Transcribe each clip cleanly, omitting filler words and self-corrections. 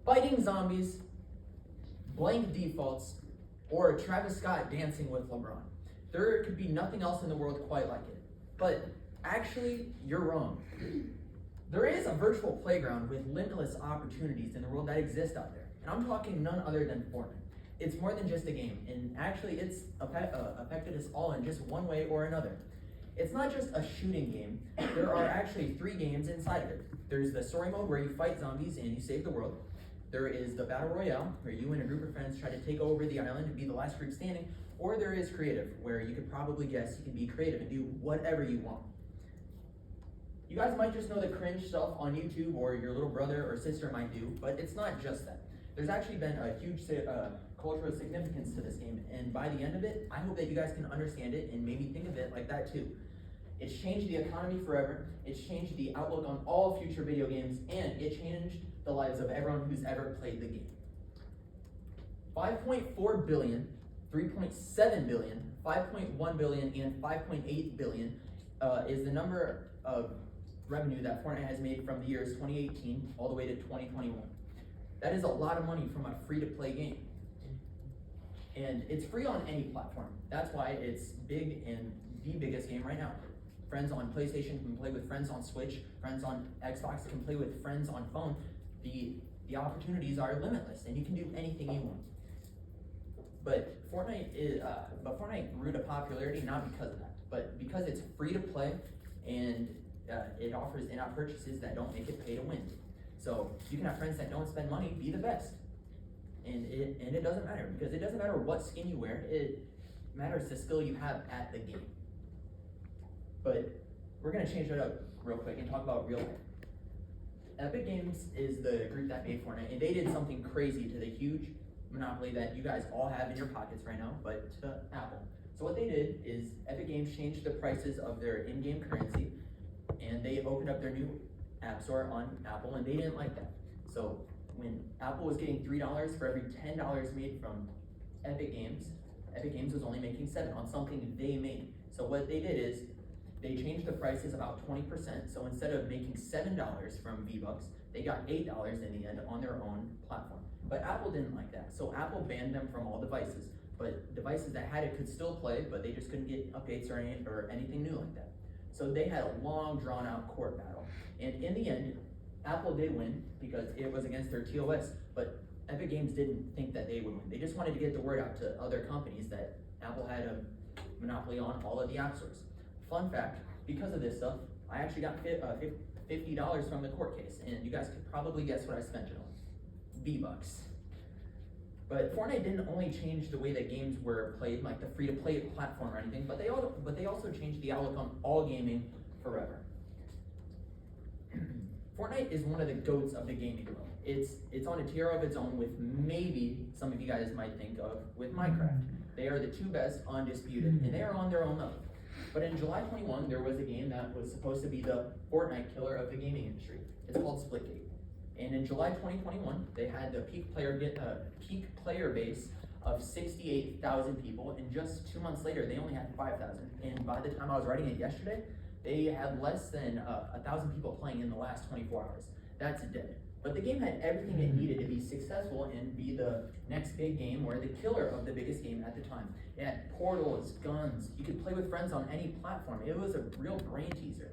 fighting zombies, blank defaults, or Travis Scott dancing with LeBron. There could be nothing else in the world quite like it. But actually, you're wrong. There is a virtual playground with limitless opportunities in the world that exist out there. And I'm talking none other than Fortnite. It's more than just a game, and actually it's affected us all in just one way or another. It's not just a shooting game. There are actually 3 games inside of it. There's the story mode where you fight zombies and you save the world. There is the Battle Royale, where you and a group of friends try to take over the island and be the last group standing. Or there is creative, where you could probably guess you can be creative and do whatever you want. You guys might just know the cringe stuff on YouTube, or your little brother or sister might do, but it's not just that. There's actually been a huge cultural significance to this game, and by the end of it, I hope that you guys can understand it and maybe think of it like that too. It's changed the economy forever, it's changed the outlook on all future video games, and it changed the lives of everyone who's ever played the game. 5.4 billion, 3.7 billion, 5.1 billion, and 5.8 billion is the number of revenue that Fortnite has made from the years 2018 all the way to 2021. That is a lot of money from a free-to-play game. And it's free on any platform. That's why it's big and the biggest game right now. Friends on PlayStation can play with friends on Switch. Friends on Xbox can play with friends on phone. The opportunities are limitless, and you can do anything you want. But Fortnite grew to popularity not because of that, but because it's free to play, and it offers in-app purchases that don't make it pay to win. So you can have friends that don't spend money be the best, and it doesn't matter, because it doesn't matter what skin you wear. It matters the skill you have at the game. But we're gonna change that up real quick and talk about real life. Epic Games is the group that made Fortnite, and they did something crazy to the huge monopoly that you guys all have in your pockets right now, but to Apple. So what they did is Epic Games changed the prices of their in-game currency, and they opened up their new app store on Apple, and they didn't like that. So when Apple was getting $3 for every $10 made from Epic Games was only making $7 on something they made. So what they did is they changed the prices about 20%. So instead of making $7 from V-Bucks, they got $8 in the end on their own platform. But Apple didn't like that. So Apple banned them from all devices. But devices that had it could still play, but they just couldn't get updates or anything new like that. So they had a long drawn out court battle. And in the end, Apple did win because it was against their TOS, but Epic Games didn't think that they would win. They just wanted to get the word out to other companies that Apple had a monopoly on all of the app stores. Fun fact, because of this stuff, I actually got $50 from the court case, and you guys could probably guess what I spent it on. V-Bucks. But Fortnite didn't only change the way that games were played, like the free-to-play platform or anything, but they also changed the outlook on all gaming forever. Fortnite is one of the GOATs of the gaming world. It's on a tier of its own with maybe some of you guys might think of with Minecraft. They are the 2 best undisputed, and they are on their own level. But in July 21, there was a game that was supposed to be the Fortnite killer of the gaming industry. It's called Splitgate. And in July 2021, they had the peak player base of 68,000 people, and just 2 months later, they only had 5,000. And by the time I was writing it yesterday, they had less than 1,000 people playing in the last 24 hours. That's dead. But the game had everything it needed to be successful and be the next big game, or the killer of the biggest game at the time. It had portals, guns, you could play with friends on any platform. It was a real brain teaser.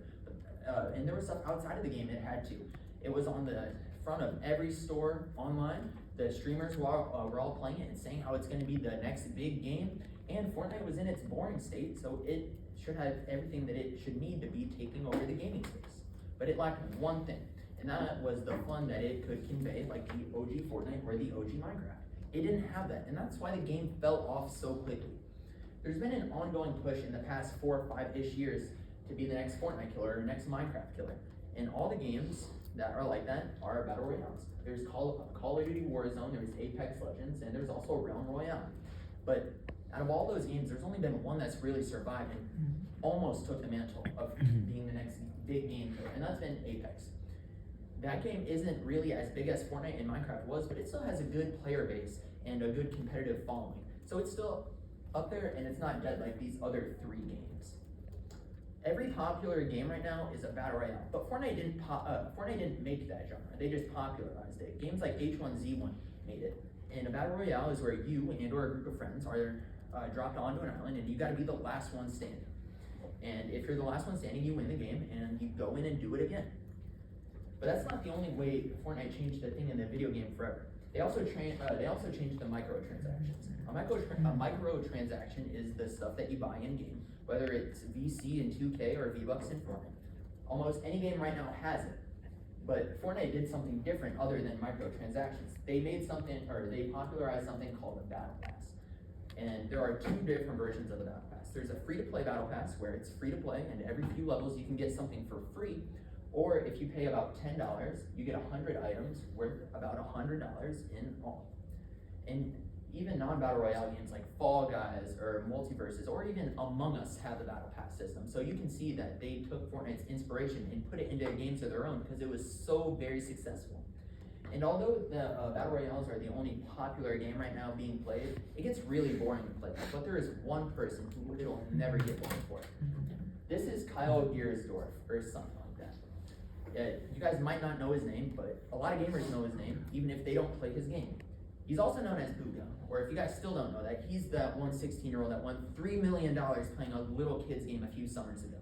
And there was stuff outside of the game it had to. It was on the front of every store online. The streamers were all playing it and saying how it's going to be the next big game. And Fortnite was in its boring state, so it should have everything that it should need to be taking over the gaming space. But it lacked one thing, and that was the fun that it could convey, like the OG Fortnite or the OG Minecraft. It didn't have that, and that's why the game fell off so quickly. There's been an ongoing push in the past 4 or 5-ish years to be the next Fortnite killer or next Minecraft killer. And all the games that are like that are battle royales. There's Call of Duty Warzone, there's Apex Legends, and there's also Realm Royale. But out of all those games, there's only been one that's really survived and almost took the mantle of being the next big game killer, and that's been Apex. That game isn't really as big as Fortnite and Minecraft was, but it still has a good player base and a good competitive following. So it's still up there, and it's not dead like these other 3 games. every popular game right now is a battle royale, but Fortnite didn't make that genre. They just popularized it. Games like H1Z1 made it. And a battle royale is where you and or a group of friends are dropped onto an island, and you got to be the last one standing. And if you're the last one standing, you win the game, and you go in and do it again. But that's not the only way Fortnite changed the thing in the video game forever. They also changed the microtransactions. A microtransaction is the stuff that you buy in game, whether it's VC in 2K or V-Bucks in Fortnite. Almost any game right now has it. But Fortnite did something different other than microtransactions. They popularized something called a battle pass. And there are two different versions of the battle pass. There's a free-to-play battle pass where it's free to play, and every few levels you can get something for free. Or if you pay about $10, you get 100 items worth about $100 in all. And even non-battle royale games like Fall Guys or Multiverses or even Among Us have the battle pass system. So you can see that they took Fortnite's inspiration and put it into games of their own because it was so very successful. And although the battle royales are the only popular game right now being played, it gets really boring to play. But there is one person who it'll never get boring for. This is Kyle Giersdorf or something like that. You guys might not know his name, but a lot of gamers know his name, even if they don't play his game. He's also known as Booga, or if you guys still don't know that, he's that one 16-year-old that won $3 million playing a little kid's game a few summers ago.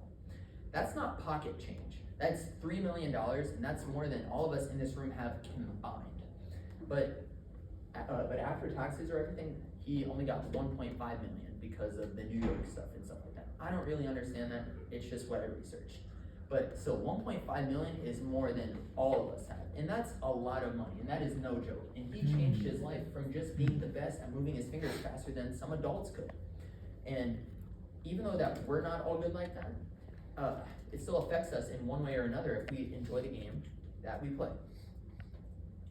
That's not pocket change. That's $3 million, and that's more than all of us in this room have combined. But after taxes or everything, he only got 1.5 million because of the New York stuff and stuff like that. I don't really understand that. It's just what I researched. But so 1.5 million is more than all of us have. And that's a lot of money, and that is no joke. And he changed his life from just being the best and moving his fingers faster than some adults could. And even though that we're not all good like that, it still affects us in one way or another if we enjoy the game that we play.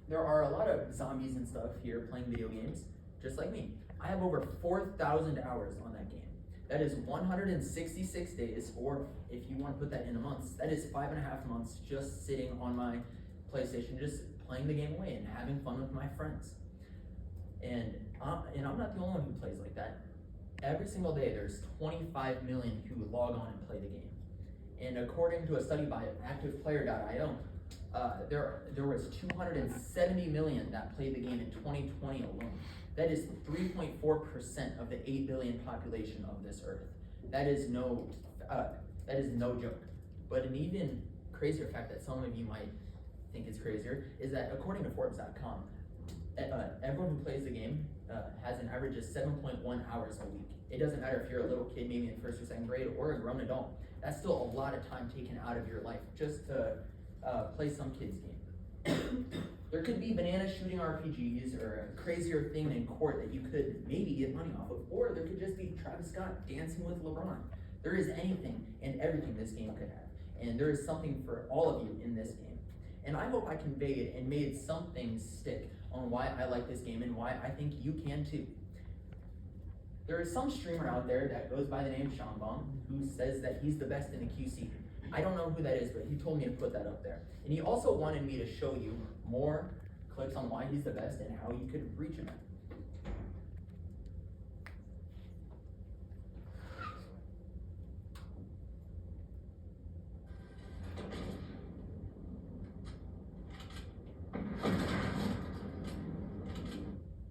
There are a lot of zombies and stuff here playing video games, just like me. I have over 4,000 hours on that game. That is 166 days, or if you want to put that into months, that is 5.5 months just sitting on my PlayStation, just playing the game away and having fun with my friends. And I'm not the only one who plays like that. Every single day, there's 25 million who log on and play the game. And according to a study by ActivePlayer.io, there was 270 million that played the game in 2020 alone. That is 3.4% of the 8 billion population of this earth. That is no joke. But an even crazier fact that some of you might think is crazier is that according to Forbes.com, everyone who plays the game has an average of 7.1 hours a week. It doesn't matter if you're a little kid, maybe in 1st or 2nd grade, or a grown adult. That's still a lot of time taken out of your life just to play some kid's game. There could be banana shooting RPGs or a crazier thing in court that you could maybe get money off of, or there could just be Travis Scott dancing with LeBron. There is anything and everything this game could have, and there is something for all of you in this game. And I hope I conveyed and made something stick on why I like this game and why I think you can too. There is some streamer out there that goes by the name Sean Baum who says that he's the best in the QC. I don't know who that is, but he told me to put that up there. And he also wanted me to show you more clips on why he's the best and how you could reach him.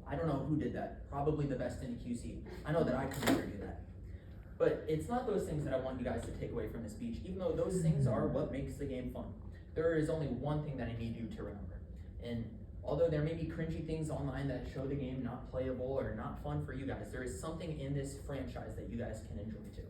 I don't know who did that. Probably the best in the QC. I know that I could never do that. But it's not those things that I want you guys to take away from the speech, even though those things are what makes the game fun. There is only one thing that I need you to remember. And although there may be cringy things online that show the game not playable or not fun for you guys, there is something in this franchise that you guys can enjoy too.